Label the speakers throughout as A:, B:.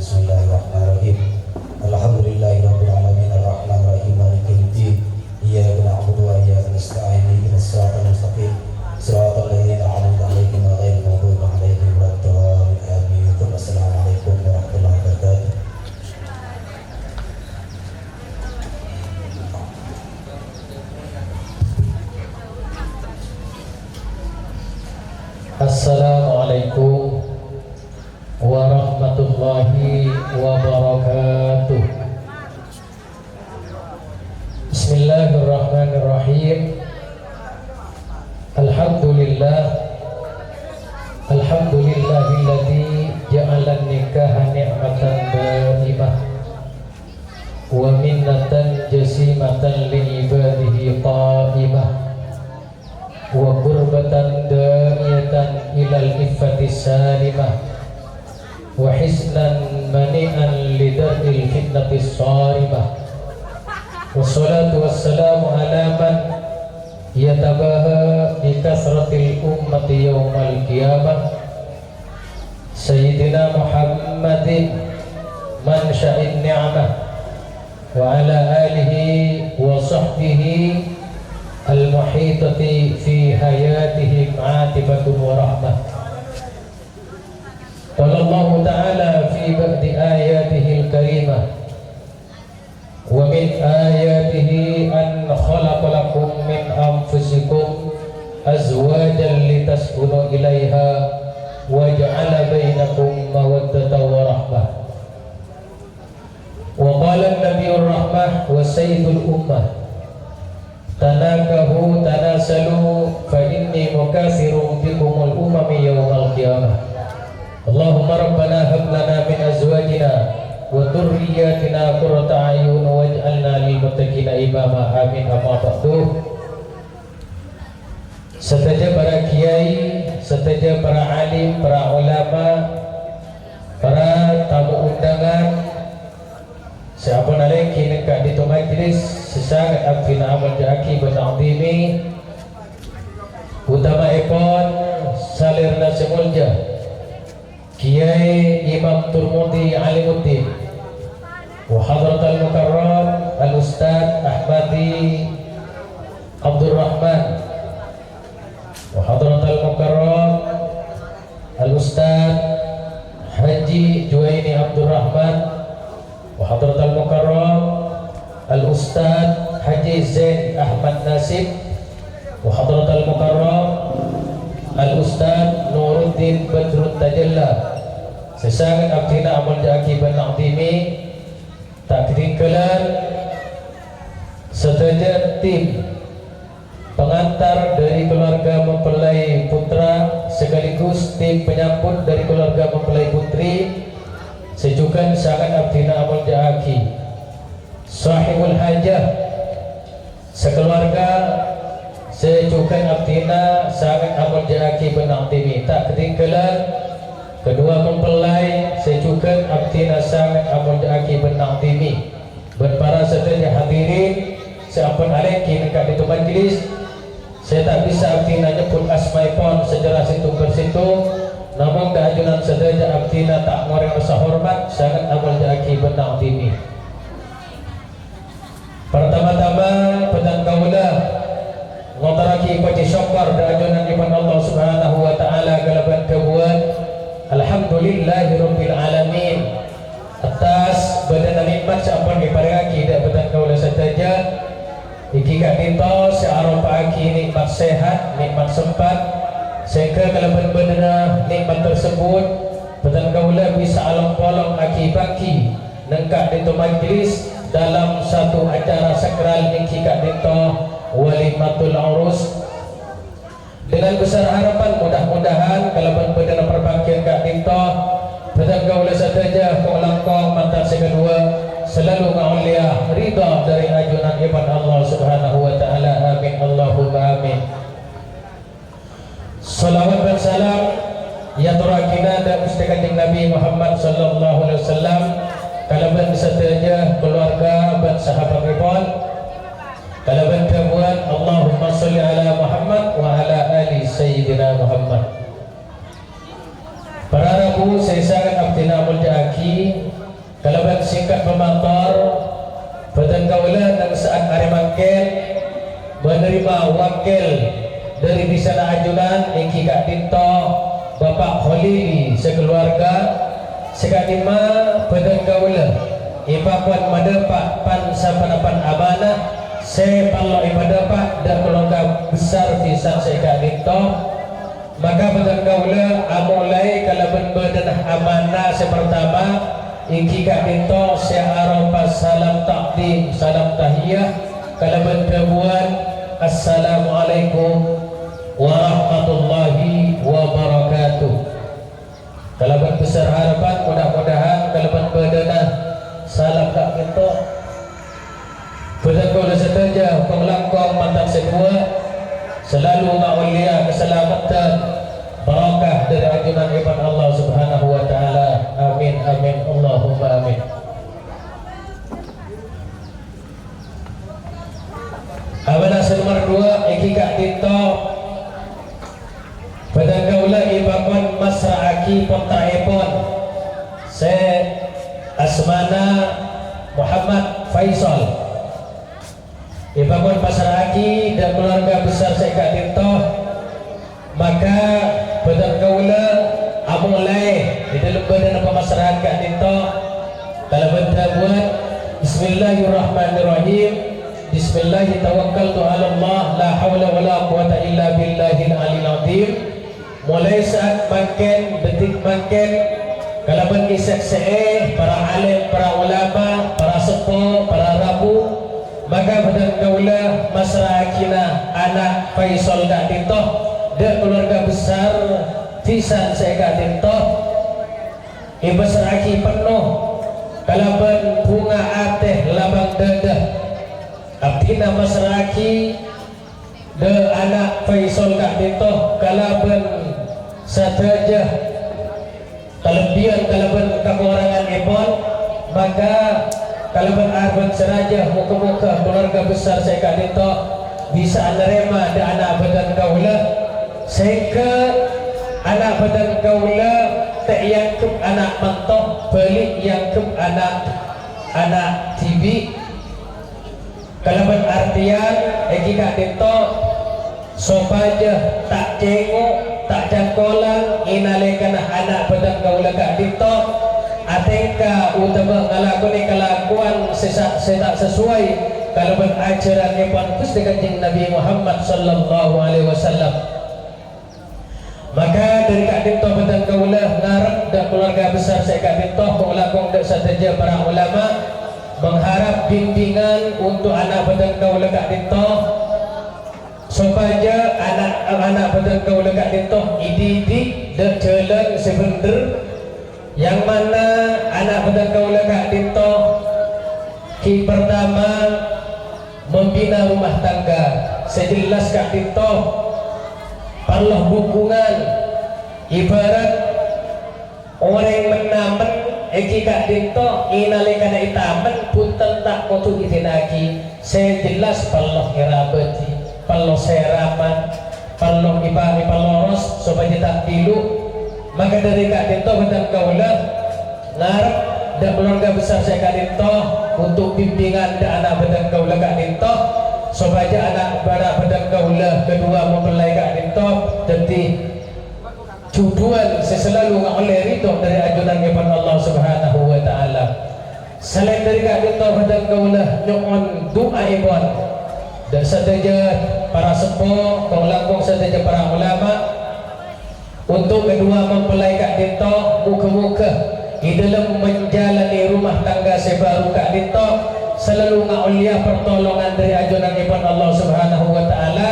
A: Bismillahirrahmanirrahim. Alhamdulillahirabbil alamin arrahmanir rahim maliki yaumiddin. Iyyaka na'budu wa iyyaka nasta'in ihdinas siratal mustaqim siratal ladzina an'amta 'alaihim ghairil maghdubi 'alaihim waladdallin amin. Assalamualaikum warahmatullahi wabarakatuh.
B: Assalamualaikum warahmatullahi wabarakatuh. Bismillahirrahmanirrahim. Alhamdulillahilladzi ja'ala nikaha ni'matan daimah wa minnatan jasimatan li ibadihi qa'imah wa qurbatan da'iyatan ilal iffati salimah wa hisnan mani'an lidar'il fitnati sarimah. Wassalatu wassalamu ala man yatabaha bi kasratil ummati yawmal qiyamah Sayyidina Muhammadin man sya'in ni'mah wa ala alihi wa sahbihi al-muhitati fi hayatihim atibatun wa rahmah. Qala Allah Ta'ala fi ba'di ayatihi al-karimah wa min ayatihi an khalaqa lakum min anfusikum azwajan litaskunu ilaiha wa ja'ala bainakum mawaddatan wa rahmah. Wa qala an-nabiyyur rahmah wa sayyidul ummah tanakahu tanasalu fa inni mukathirun bikumul umami yawmal qiyamah. Allahumma rabbana hab lana min azwajina wa dhurriyyatina qurrata a'yun waj'alna lil muttaqina imama. Amin. Amma ba'du. Setaja para kiai, setaja para alim, para ulama, para tamu undangan, siapa nalai kini kak di majlis sesangat abdina amal jaki berta'zimi utama ipon salirna semulja Kiai Imam Turmudi Alimuddin wa hadratal mukarram al-ustaz Ahmadi Abdul Rahman wa hadratal mukarram al-ustaz Haji Juwaini Abdul Rahman wa hadratal mukarram al-ustaz Haji Zain Ahmad Nasib wa hadratal mukarram al-ustaz Nuruddin Badrut Tajalla. Sesangat abdina amal jaki berta'zimi tak ketinggalan sederajat tim pengantar dari keluarga mempelai putra sekaligus tim penyambut dari keluarga mempelai putri. Sejukan sangat abdina amal jaki sahibul hajah sekeluarga sejukan abdina sangat amal jaki berta'zimi tak ketinggalan kedua mempelai sejukan abdina sangat amal jaki berta'zimi. Berpara serta hadirin seampun alaikin dekat itu majlis, saya tak bisa abdina nyebut asmaipon sejarah situ bersitu, namun keajunan sederajat abdina tak ngoreng rasa hormat sangat amal jaki berta'zimi. Pertama-tama petang kaula ngotaraki paci syukur da ajunan iman Allah Subhanahu wa taala kalaban kebuat alhamdulillahirabbil alamin atas badan nikmat sampun diparingake da petang kaula sadaja iki kak dinto searopaki nikmat sehat, nikmat sempat sehingga kalaban badan nikmat tersebut petang kaula bisa alam polong aki-baki nengkak dinto majlis dalam satu acara sakral niki kak dinto walimatul urus. Dengan besar harapan mudah-mudahan kalaban perdana perbagian kak dinto petang kaula sadaja kolangkong mantan kedua selalu maulia ridha dari ajunan iman Allah Subhanahu wa taala. Amin Allahumma amin. Salawat dan salam ya turakina dan mustaqim Nabi Muhammad sallallahu alaihi wasallam kalaban sadaja keluarga dan sahabat ribon kalaban kebuan Allahumma salli ala Muhammad wa ala ali Sayyidina Muhammad. Para rabu saya sangat abdina muljaki kalaban singkat pemantor badan kaula nang saat hari mangkel menerima wakil dari Bisana Ajunan iki Kak Dinto Bapak Khalili sekeluarga sekadima badan kaula ipakuan madepak pan sapanapan amanah saya pallo ibadah dan keluarga besar pisan saya Kak Dinto maka badan kaula amulai kalaban badan amanah sepertama iki Kak Dinto saya arafah salam takdim salam tahiyah kalaban kebuan assalamualaikum warahmatullahi wabarakatuh. Kalaban besar harapan mudah-mudahan kalaban badanah salam Kak Dinto badan kaula sedaja penglangkong mantan sedua selalu ma'ulia keselamatan barakah dari ajunan iman Allah subhanahu wa ta'ala amin amin Allahumma amin. Amanah nomor 2 iki Kak Dinto badan kaula ibakon masra'aki pontaipon saya asmana Muhammad Faisal dibangun masra'aki dan keluarga besar saya Kak Dinto maka badan kaula amulai di dalam badan pemasrahan Kak Dinto kalau buat bismillahirrahmanirrahim bismillahirrahmanirrahim Allah la hawla wa la quwata illa billahil aliyil azim mulai saat makin detik makin kalau isak para alim para ulama para sepuh para rabu maka badan kaula masra'akina anak Faisal Kak Dinto dan keluarga besar pisan saya Kak Dinto masra'aki penuh kalaban bunga ateh labang dadah abdina masra'aki de anak Faisal Kak Dinto kalaban sateja kelebihan kalaban kekurangan ipon maka kalaban arban seraja muka-muka keluarga besar saya Kak Dinto bisa menerima de anak badan kaula sehingga anak badan kaula tak yangkup anak mentok balik yangkup anak TV kalaban artian eki Kak Dinto sopaja tak cengok tak jangkolan inalekan anak badan kaula Kak Dinto atengka utama ngalakoni kelakuan sesak sesuai kalau berajaran yang Gusti Kanjeng Nabi Muhammad sallallahu alaihi wasallam maka dari Kak Dinto badan kaula ngarep dan keluarga besar saya Kak Dinto mengelakon dak sateja para ulama mengharap bimbingan untuk anak badan kaula Kak Dinto supaya anak badan kaula Kak Dinto ididik dan jalan sebener yang mana anak badan kaula Kak Dinto pertama membina rumah tangga sejelas Kak Dinto Allah dukungan ibarat orang menamen eki Kak Dinto inalekana itamen punten tak kotu itinaki sejelas Allah irabati Allah seraman Allah ipalos supaya tak tilu maka dari Kak Dinto badan kaula ngarep dan keluarga besar saya Kak Dinto untuk bimbingan dan anak badan kaula Kak Dinto supaya anak badan kaula kedua mempelai Kak Dinto jadi tujuan selalu oleh ridho dari ajunan kepada Allah Subhanahu wa taala. Selain dari Kak Dinto badan kaula nyuwun doa ibon dan saja para sepuh kelangkung saja para ulama untuk kedua mempelai Kak Dinto muka-muka di dalam menjalani rumah tangga sebaru Kak Dinto selalu ngaulia pertolongan dari ajunan kepada Allah Subhanahu wa taala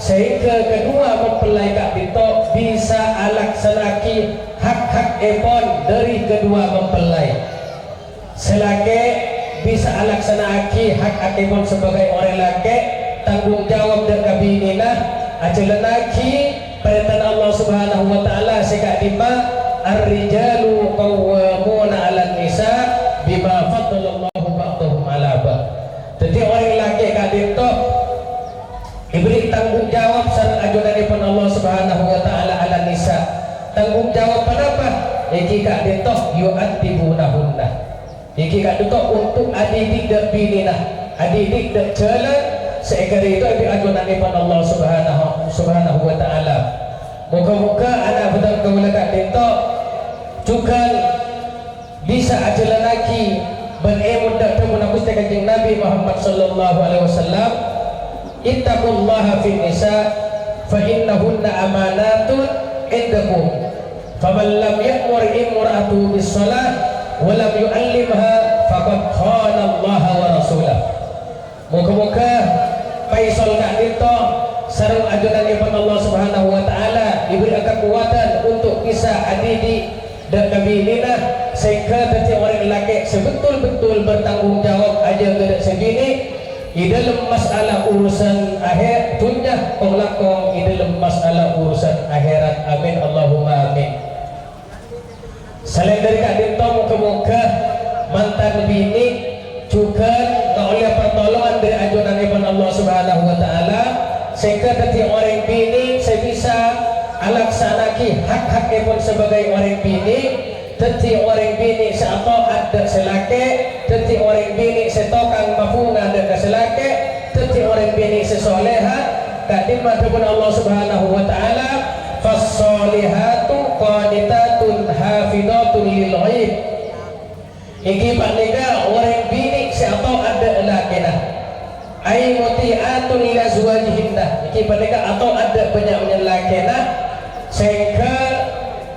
B: sehingga kedua mempelai Kak Dinto bisa alaksanaki hak-hak epon dari kedua mempelai selagi bisa alaksanaki hak epon sebagai orang laki tanggung jawab dan kabinina ajalanaki perintah Allah Subhanahu wa taala sekadima ar-rijalu qawwamuna 'alan nisa bima faddalallahu ba'dahum 'ala ba'd. Jadi orang laki Kak Dinto diberi tanggung jawab sareng ajudanipun Allah Subhanahu wa taala 'ala nisa. Tanggung jawab apa? Iki Kak Dinto yu'addibunahunna. Iki kat itu untuk adik-adik dak binina, adik-adik dak jalan seekar itu diajunan kepada Allah Subhanahu wa taala. Moga-moga anak betul kaula kat itu juga bisa ajalan lagi berilmu dak temu nabi kanjeng Nabi Muhammad sallallahu alaihi wasallam. Ittaqullaha fin nisa fa innahunna amanatun indakum. Faman lam ya'mur imra'atu bis salat wa lam yu'allimha faqad khana Allah wa rasulah. Moga-moga Faisal kat dito sareng ajunan kepada Allah Subhanahu wa taala diberi kekuatan untuk bisa adidik dan kabilinah sehingga setiap orang lelaki sebetul-betul bertanggung jawab aja ke segini di dalam masalah urusan akhir dunia kelakon di dalam masalah urusan akhirat. Amin Allahumma amin. Selain dari kadin to moga-moga mantan bini juga oleh pertolongan dari ajunan kepada Allah Subhanahu wa taala sehingga setiap orang bini saya bisa alaksanaki hak-hak pun sebagai orang bini. Teti orang bini seatau ada selake, teti orang bini setokang mafuna ada keselake, teti orang bini sesoleha. Kadimah pun Allah Subhanahu wa taala, fassolihatu qanitatun hafidatun lil ghaib. Iki pak nega orang bini seatau ada lakina. Ai muti'atun ila azwajihinna. Iki pak nega atau ada banyak lakina sehingga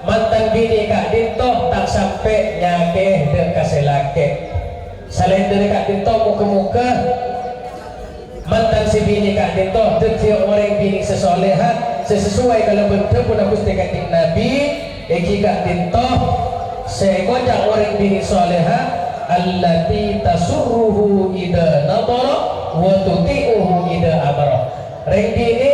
B: mantan bini kak dinto tak sampai nyake dan kasih laki. Selain dari kak dinto muka-muka mantan si bini kak dinto setiap orang bini sesoleha sesuai kalau bentuk pun aku setiap Nabi eki kak dinto seekojak orang bini soleha allati tasurruhu ida nadara wa tuti'uhu ida amara. Reng bini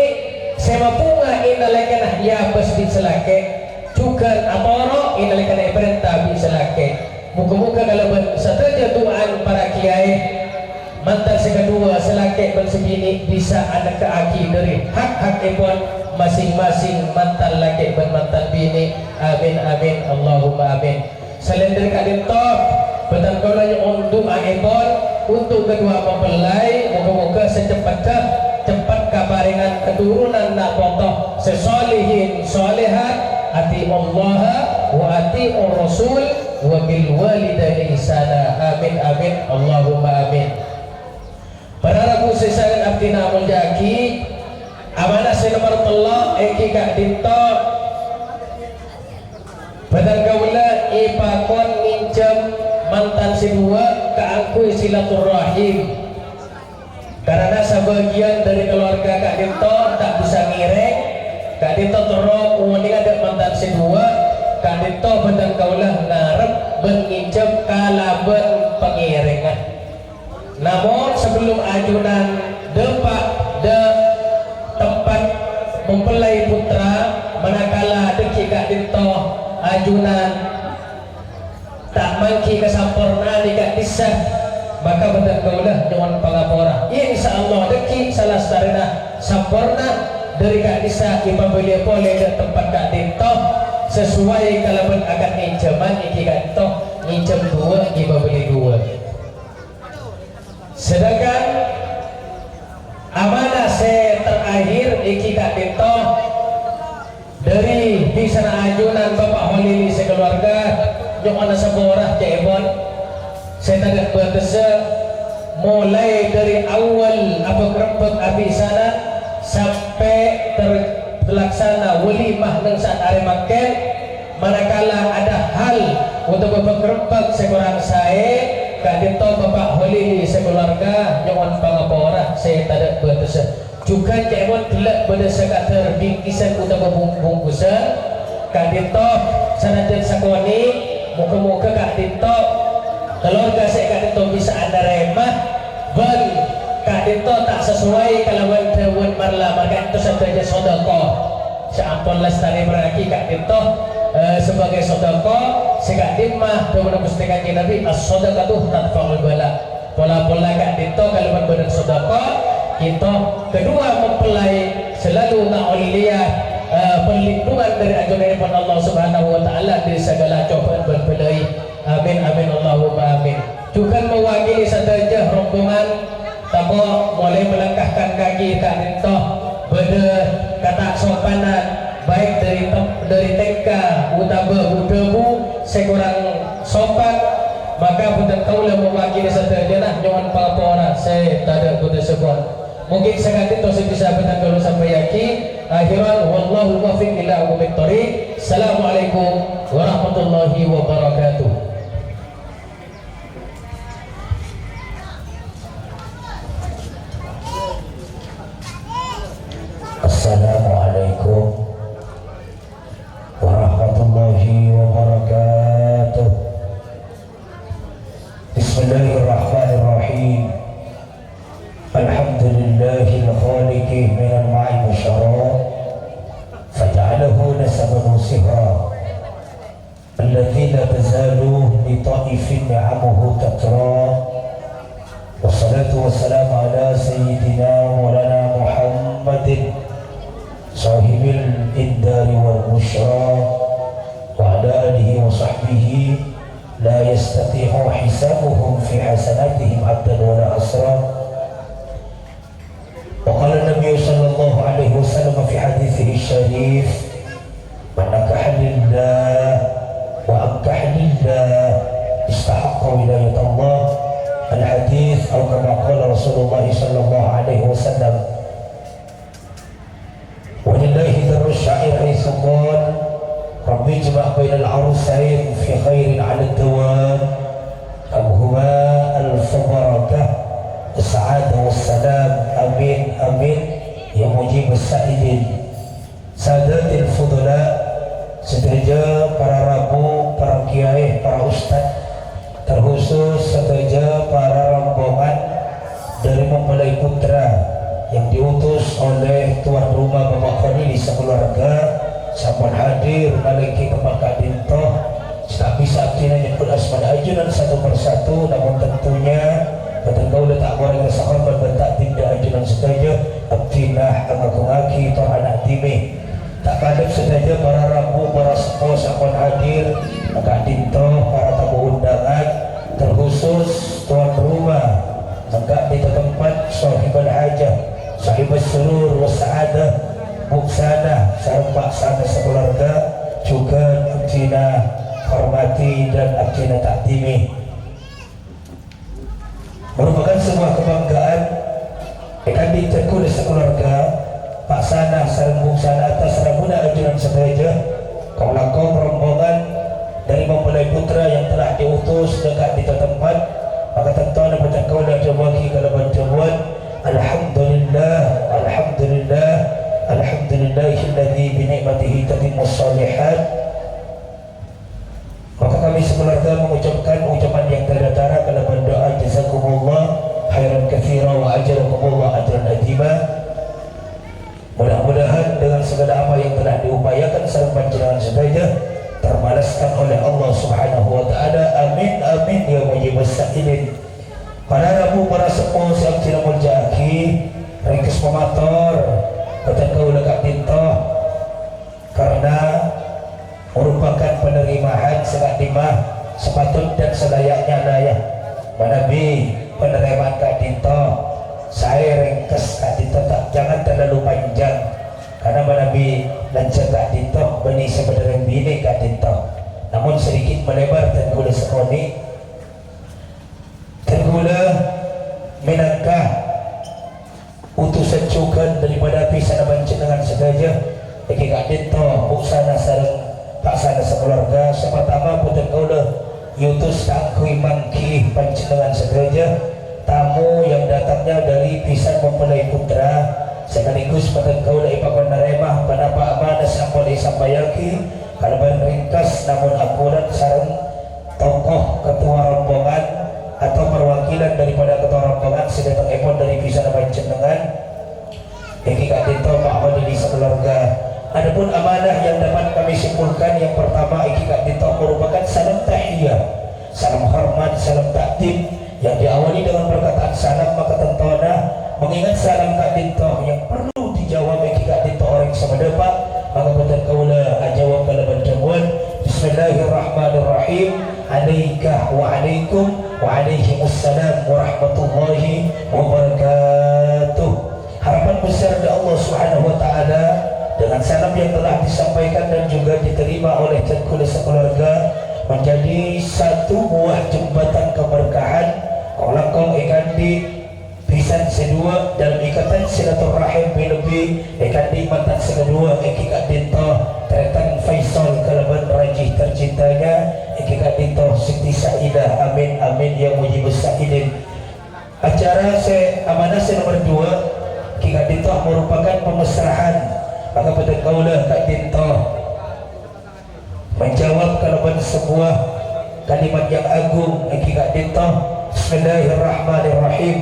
B: semapunga inalakanah ya pasti selake juga atoro inalikan perintah bisa laki. Muka-muka kalau setelah tuan para kiai mantan sekedua selaki bersebini bisa ada keaki dari hak-hak pun masing-masing mantan laki dan mantan bini. Amin amin Allahumma amin. Selain dari kadin top betul kaulanya untuk pun untuk kedua mempelai muka-muka secepatnya cepat kabaringan keturunan nak potong sesolihin solehat ati Allah wa ati Rasul wa bil walidaini ihsana. Amin amin Allahumma amin. Para rabu sesaran abdina muljaki amanah senomor Allah eki kak dinto badan kaula ipakon minjem mantan sedua keangkui silaturahim karena sebagian dari keluarga kak dinto tak bisa ngireng. Kak Dito terong umumnya ada mantan sedua. Kak Dito badan kaulah ngarep menginjam kalaban pengiringan. Namun sebelum ajunan depak de tempat mempelai putra manakala deki Kak Dito ajunan tak mangki kesampurna di Kak Disa maka badan kaulah dengan pangapora. Insya Allah deki salah sarina sampurna dari Kak Disa kita beli boleh ke tempat Kak Dito sesuai kalau pun akan minjaman iki Kak Dito minjam dua kita beli dua. Sedangkan amanah saya terakhir iki Kak Dito dari di sana ajunan Bapak Holili sekeluarga yang ada seborah Cebon saya tidak berkesa mulai dari awal apa kerempet api sana sampai terlaksana walimah nang saat hari makan manakala ada hal untuk beberapa sekurang saya Kak Dito Bapak Holili sekeluarga jangan pangapora saya tidak berdosa juga cemon gelak berdasar kata bingkisan untuk bungkusan Kak Dito sanajan sakoni muka-muka Kak Dito keluarga saya Kak Dito bisa ada remah Kak Dito tak sesuai kalau wan marla maka itu saja sodako seampun lestari beraki Kak Dito sebagai sodako sekak dimah kemudian pustikan Nabi as-sodaka tuh tanfa'ul bala pola-pola Kak Dito kalau benar sodako kita kedua mempelai selalu na'uliyah perlindungan dari ajunan Allah Subhanahu wa ta'ala dari segala cobaan berpelai. Amin amin Allahumma amin. rombongan tabo mulai melangkahkan kaki ke dintoh beda kata sopanan baik dari TK utama udabu sekurang sopan maka bukan kaulah mewakili saja lah jangan pala saya tak ada buta sebuah mungkin sangat itu saya bisa betul kalau sampai yakin akhiran wallahu muwaffiq ila aqwamit thoriq. Assalamualaikum warahmatullahi wabarakatuh.
A: Assalamualaikum warahmatullahi wabarakatuh. Bismillahirrahmanirrahim. Alhamdulillahil khaliqi minal ma'i musyara faja'alahu nasaban sihra alladhi la tazalu li ta'ifin ni'amuhu tatra wassalatu wassalamu ala sayyidina maulana Muhammadin sahibil indari wal musyra wa ala alihi wa sahbihi la yastati'u hisabuhum fi hasanatihim abdan wa la asra. وقال النبي صلى الله عليه وسلم في حديثه الشريف من نكح لله وأنكح لله استحق ولاية الله الحديث أو كما قال رسول الله صلى الله عليه وسلم ولله در الشعير حيث قال رب اجمع بين العروسين في خير على الدوام أبهما ألف بركة السعادة والسلام أمين أمين يا مجيب السائلين سادات الفضلاء sedaja para rabu, para kiai, para ustadz terkhusus sedaja para rombongan dari mempelai putra yang diutus oleh tuan rumah Bapak Fadili sekeluarga sampun hadir maliki kepada dintoh tak bisa aktina nyebut asmana ajunan satu persatu namun tentunya betul kau letak orang sahabat bentak tindak ajunan sedaja abdinah angakungaki atau anak timi tak kadang sedaja para rabu para sepuh sampun hadir maka dintoh para tamu undangan terkhusus tuan rumah maka di tempat sahibul hajah sahibul surur wassa'adah muksana serempak sana sekeluarga juga abdinah hormati dan abdinah taktimi merupakan sebuah kebanggaan ikan diterku di sekeluarga Pak Sana sarang sana atas ramuna ajuran sedaja kaulakom rombongan dari mempelai putra yang telah diutus dekat di tempat maka tentu anda baca kaulah jawaki kalaban jamuan alhamdulillah alhamdulillah alhamdulillahilladzi binikmatihi tatimmus shalihat. Maka kami sekeluarga mengucapkan ucapan yang terdara kalaban doa jazakumullah khairan katsira wa ajrakumullah ajran azima. Mudah-mudahan dengan segala apa yang telah diupayakan serta panjenengan sedaya terbalaskan oleh Allah Subhanahu wa taala. Amin amin ya mujibus sa'ilin. Para rabu para sepuh yang tidak muljaki ringkes pemator kata kau lekat tintoh karena merupakan penerimaan sekat dimah sepatut dan selayaknya layah Nabi penerimaan Kak Dinto saya ringkes Kak Dinto tak jangan terlalu panjang karena Nabi lancar Kak Dinto bani sebenarnya bini Kak Dinto namun sedikit melebar dan gula sekoni tergula minangkah utusan cukan daripada pisah bancin dengan sedaja bagi Kak Dinto buksana sarang tak sana sekeluarga pertama putar kaulah yutus takui mangki panjenengan sedaja tamu yang datangnya dari pisan mempelai putra sekaligus putar kaulah ipakon naremah pada Pak Amanah sampun disampaikan kalaban ringkas namun akurat sareng tokoh ketua rombongan atau perwakilan daripada ketua rombongan sedatang epon dari pisan panjenengan bagi Kak Dinto Pak Ahmad di sekeluarga. Adapun amanah yang dapat kami simpulkan yang pertama iki Kak Dinto merupakan salam tahiyah, salam hormat, salam takdim yang diawali dengan perkataan salam maka tentunya mengingat salam Kak Dinto yang perlu dijawab iki Kak Dinto orang sama depan maka betul kaula ajawab kalaban jamuan Bismillahirrahmanirrahim
B: alaika wa alaikum wa alaihimussalam warahmatullahi wabarakatuh. Harapan besar dari Allah Subhanahu wa taala dengan salam yang telah disampaikan dan juga diterima oleh Tengku sekeluarga menjadi satu buah jembatan keberkahan kalau ikan di pisan sedua dalam ikatan silaturahim lebih ikan di matan kedua ikat dinto Tretan Faisal kalaban rajih tercintanya ikat dinto Siti Saidah amin amin ya mujibus sa'idin. Acara amanah nomor 2 ikat dinto merupakan pemesrahan maka pada kaulah Kak Dinto menjawab kalaban sebuah kalimat yang agung Kak Dinto. Bismillahirrahmanirrahim.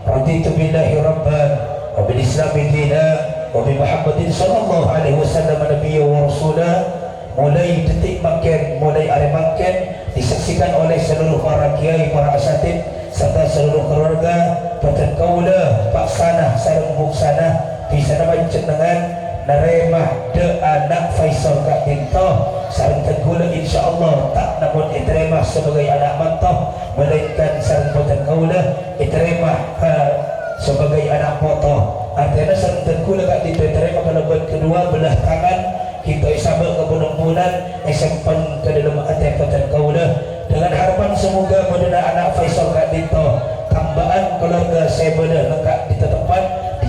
B: Raditu billahi rabban wa bil islami dina wa bi Muhammadin sallallahu alaihi wasallam nabiyya wa rasulah. Mulai detik makin, mulai hari makin disaksikan oleh seluruh para kiai, para asatid serta seluruh keluarga pada kaulah Pak Sanah sareng Buk Sanah di sana panjenengan naremah de anak Faisal Kak Dinto sareng tegula insyaallah tak namun diterima sebagai anak mantoh melainkan sareng boten kaula diterima sebagai anak foto. Artinya sareng tegula Kak Dinto diterima kalaban kedua belah tangan kita isabel ke bulan esempan ke dalam hati boten kaula dengan harapan semoga modena anak Faisal Kak Dinto tambahan keluarga saya benar lengkap di tempat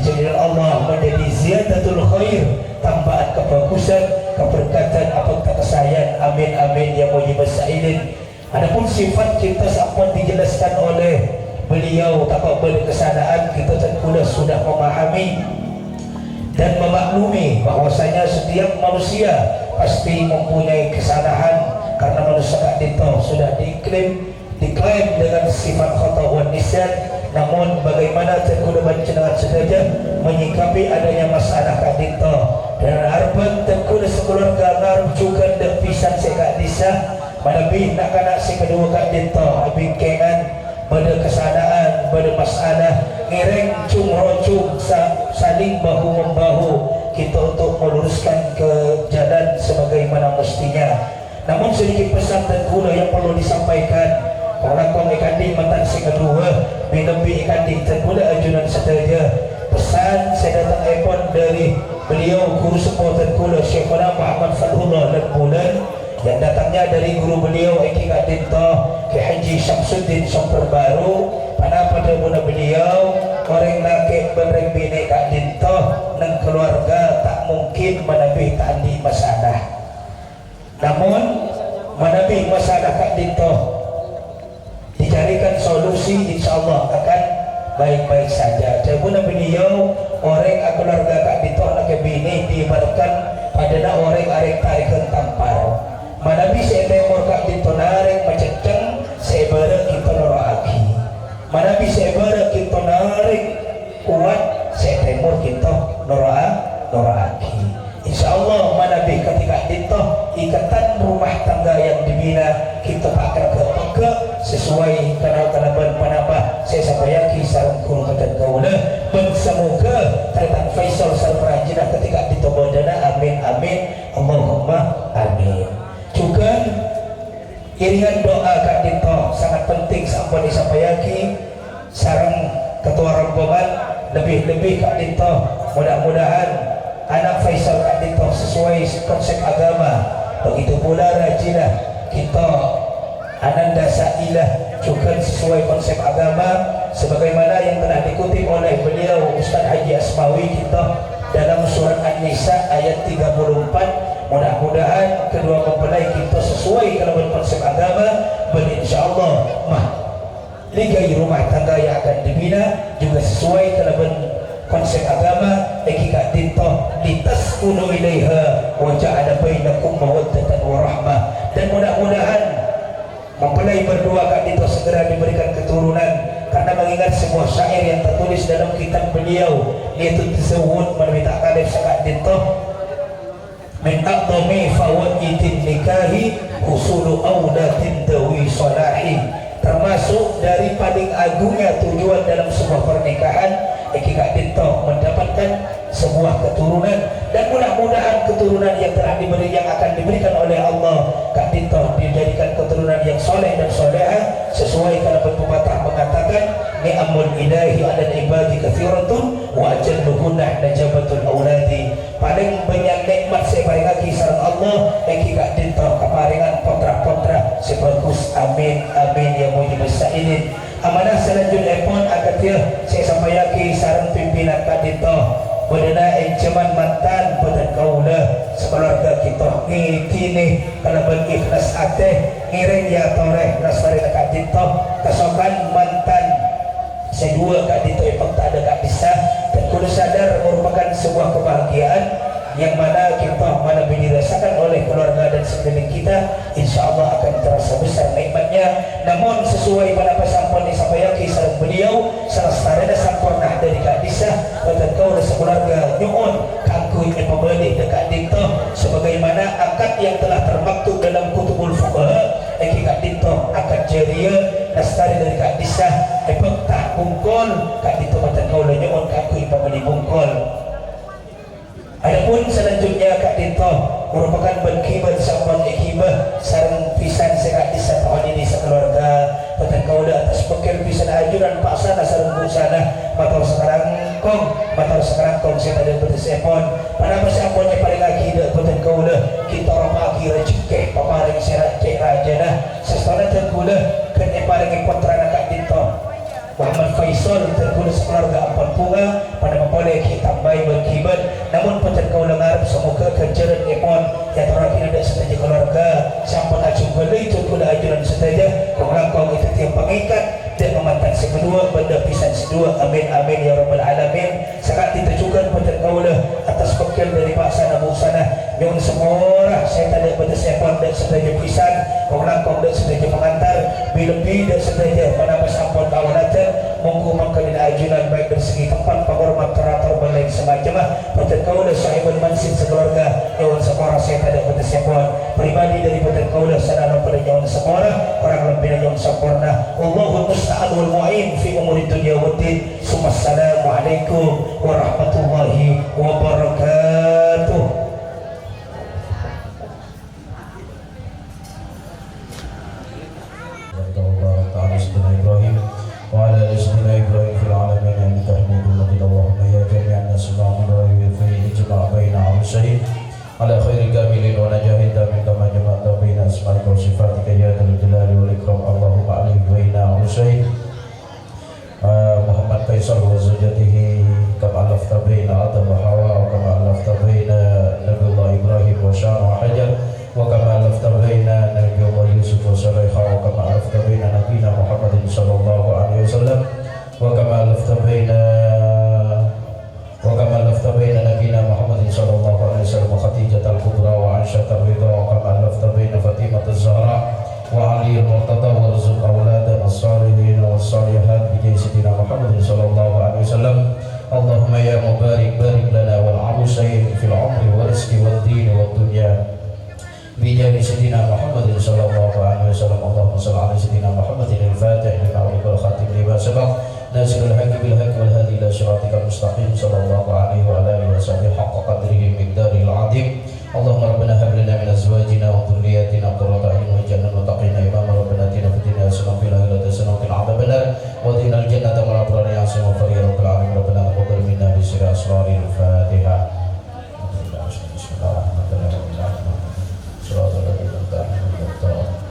B: dijadikan Allah menjadi ziyadatul khair tambahan kebagusan keberkatan apakah kesayangan amin amin ya mujibus sa'ilin. Adapun sifat kita sampai dijelaskan oleh beliau takut berkesanaan kita tentunya sudah memahami dan memaklumi bahwasanya setiap manusia pasti mempunyai kesalahan karena manusia Kak Dinto sudah diklaim dengan sifat khata wa nisyan. Namun bagaimana terkuda panjenengan saja menyikapi adanya masalah Kak Dinto dan harapan terkuda sekeluarga ngarujukan dan pisan Kak Disa manabi nak kana si kedua Kak Dinto bingkengan pada kesadaan pada masalah ngereng cung rocung saling bahu membahu kita untuk meluruskan ke jalan sebagaimana mestinya. Namun sedikit pesan terkuda yang perlu disampaikan orang ikan di matan si kedua lebih ikan di terkuda ajunan saja pesan saya datang epon dari beliau guru sepuh terkuda Syekhuna Muhammad Fadhullah dan bulan yang datangnya dari guru beliau Eki Kak Dinto ke Haji Syamsuddin Sumper Baru pada mula beliau orang laki bereng bini Kak Dinto dan keluarga tak mungkin menabih tandi masalah namun menabih masalah Kak Dinto dicarikan solusi insyaallah akan baik-baik saja. Jabuna beliau orang keluarga Kak Dinto anak bini diibaratkan pada orang arek tarikan tampar manabi saya temor Kak Dinto narek maceteng saya bareng kita noroaki manabi saya bareng kita narik kuat saya temor kita noroaki insyaallah manabi ketika Dinto ikatan rumah tangga yang dibina kita pakai ke sesuai kenal-kenalan panabah saya sampaikan sareng guru kata kaula dan semoga Tretan Faisal sareng rajina ketika ditobodana amin amin Allahumma amin. Juga iringan doa Kak Dinto sangat penting sampai disampaikan sareng ketua rombongan lebih-lebih Kak Dinto mudah-mudahan anak Faisal Kak Dinto sesuai konsep agama begitu pula rajinah kita ananda sa'ilah juga sesuai konsep agama sebagaimana yang telah dikutip oleh beliau Ustaz Haji Asmawi kita dalam surat An-Nisa ayat 34. Mudah-mudahan kedua mempelai kita sesuai kalau konsep agama dan insyaallah ligai rumah tangga yang akan dibina juga sesuai kalau konsep agama Kak Dinto litaskunu ilaiha wa ja'ala bainakum mawaddatan wa rahmah dan mudah-mudahan mempelai berdua Kak Dinto segera diberikan keturunan karena mengingat sebuah syair yang tertulis dalam kitab beliau yaitu Tazawwud meminta kalif Kak Dinto min aqdami fawaidin nikahi husulu awladin dawi salahi termasuk dari paling agungnya tujuan dalam sebuah pernikahan Kak Dinto mendapatkan sebuah keturunan, dan mudah-mudahan keturunan yang telah diberi yang akan diberikan oleh Allah Kak Dinto dijadikan keturunan yang soleh dan soleha sesuai kalau pepatah mengatakan ni'amul ilahi ala ibadi kathiratun wa ajalluhunna najabatul auladi. Paling banyak nikmat saya paringaki sareng Allah Kak Dinto kemaringan potra-potra sebagus amin amin ya mujibus sa'ilin. Amanah selanjutnya pun akan saya sampaikan sareng pimpinan Kak Dinto Badana ancaman mantan pada kaula sekeluarga kita kini kalau bagi ikhlas ate ngiring ya toreh nasari Kak Dinto kasokan mantan sedua Kak Dinto emang tak ada Kak bisa dan kudu sadar merupakan sebuah kebahagiaan yang mana kita mana dirasakan oleh keluarga dan sekeliling kita, insya Allah akan terasa besar nikmatnya. Namun sesuai pada pesan disampaikan sareng beliau sareng sampurna dari Kak Disa pada kau sekeluarga nyuun kangkui pembeli dekat Dinto sebagaimana akad yang telah termaktub dalam kutubul fuqaha Kak Dinto akad jariah nastari dari Kak Disa pektah bungkol Kak Dinto pada kau nyuun kangkui pembeli bungkol. Adapun selanjutnya Kak Dinto merupakan berkibat sampun hibah sareng pisan Kak Disa tahun ini sekeluarga pada kaulah atas bekal pisan ajuran paksana sareng busana motor sekarang kong saya ada bertesepon pada persiapan yang paling lagi pada kaulah kita orang pagi rezeki paparing serat cek raja nah sesuatu terkulah kan paling kontra Kak Dinto Muhammad Faisal terguna sekeluarga Ampun Bunga pada memboleh kita baik berkibat namun pencet kau dengar semoga kejaran epon yang terakhir ada seteja keluarga sampun acung beli terguna ajuran seteja kau itu tiap pengikat dan memantan sekedua benda pisan sedua amin amin ya rabbal alamin. Sangat ditujukan pencet kau atas pekil dari paksa nabu sana yang semua saya tadi pada sepon dan seteja pisan kau dan seteja pengantar lebih dan seteja pada sampun kawan monggo mangkalin ajunan baik dari segi tempat penghormat teratur dan lain semacamnya pada kaulah sahibul mansib sekeluarga nyawan sekolah saya tak pada siapaan pribadi dari pada kaulah sadana pada nyawan sekolah orang lebih nyawan sempurna Allahul musta'an wal mu'in fi umuri dunia waddin. Assalamualaikum warahmatullahi wabarakatuh.
A: وعلى رسولنا إبراهيم في العالمين إنك حميد مجيد. اللهم يا جميع الناس اللهم بارك في إجماع بين عروسين على خير كاملين ونجاهد من كما جمعت بين أسمائك وصفاتك يا ذا الجلال والإكرام. اللهم عليك بين عروسين محمد فيصل وزوجته كما ألفت بين آدم وحواء وكما ألفت بين نبي الله إبراهيم وشان وحجر وكما ألفت بين نبي الله يوسف وسليخا وكما ألفت بين نبينا محمد صلى الله عليه وسلم وكما ألفت بين نبينا محمد صلى الله عليه وسلم وخديجة الكبرى وعائشة الرضا وكما ألفت بين فاطمة الزهراء وعلي المرتضى وارزق أولادنا الصالحين والصالحات بجاه سيدنا محمد صلى الله عليه وسلم. اللهم يا مبارك بارك لنا والعروسين في العمر والرزق والدين والدنيا بجاه سيدنا محمد صلى الله عليه وسلم. اللهم صل على سيدنا محمد الفاتح لما أغلق والخاتم لما سبق ناصر الحق بالحق والهادي إلى صراطك المستقيم صلى الله عليه وعلى آله وصحبه حق قدره مقداره العظيم. اللهم ربنا هب لنا من أزواجنا وذرياتنا قرة أعين واجعلنا للمتقين إماما. ربنا آتنا في الدنيا حسنة وفي الآخرة حسنة وقنا عذاب النار وادخلنا الجنة مع الأبرار يا عاصم وفر يا رب العالمين. ربنا تقبل منا بسر أسرار الفاتحة. بسم الله الرحمن الرحيم. صراط الذين أنعمت عليهم.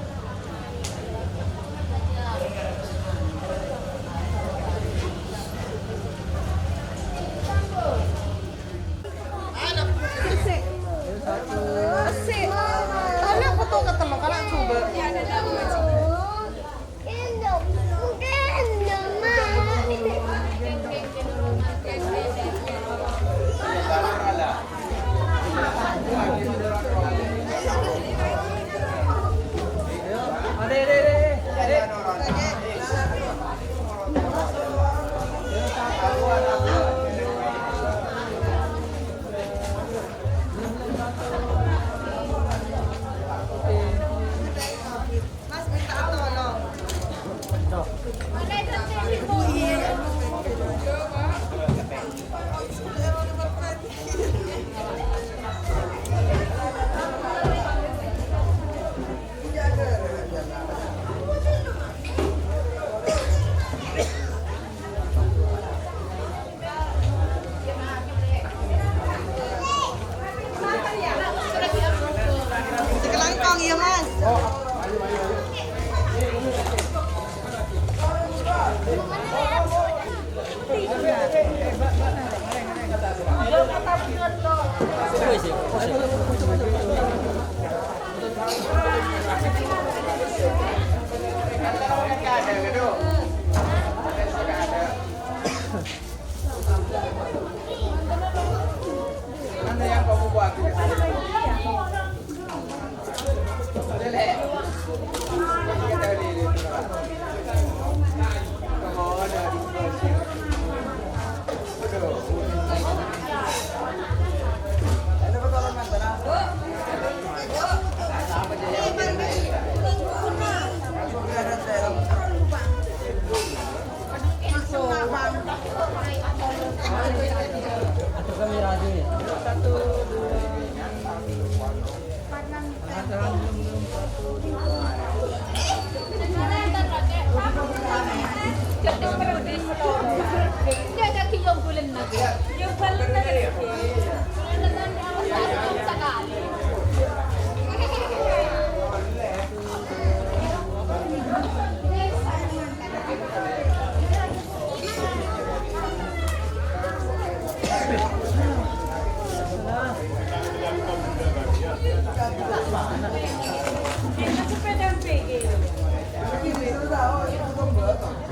C: Mana yang kamu buat?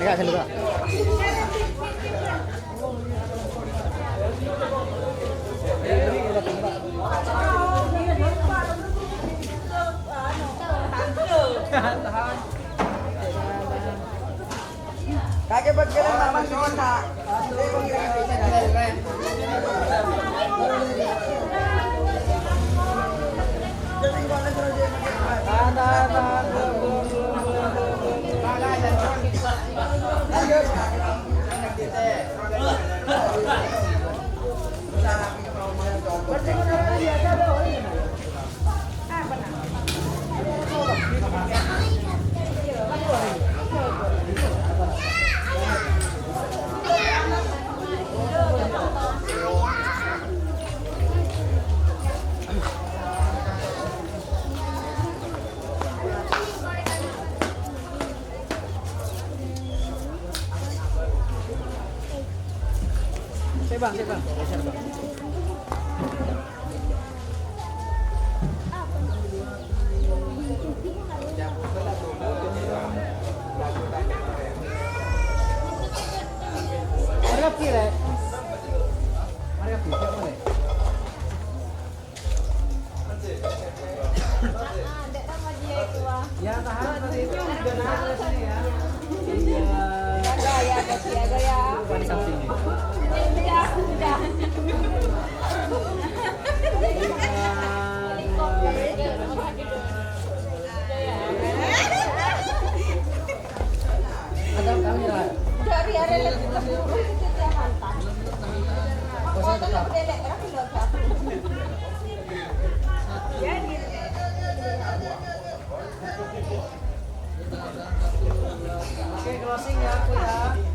D: Dekat sini, Pak.
C: Kakek berjalan lama sudah.
D: Bang, bang. Geser, Bang. Harga kira. Harga kira boleh. Ya tahan tadi itu udah naik ke sini ya. Iya. Gaya. Bukan di samping. Sudah. Ada kamera.
E: Dari area lebih kita hantar. Kalau tetap delek rapi loh. Jadi
D: Oke, closing ya aku ya.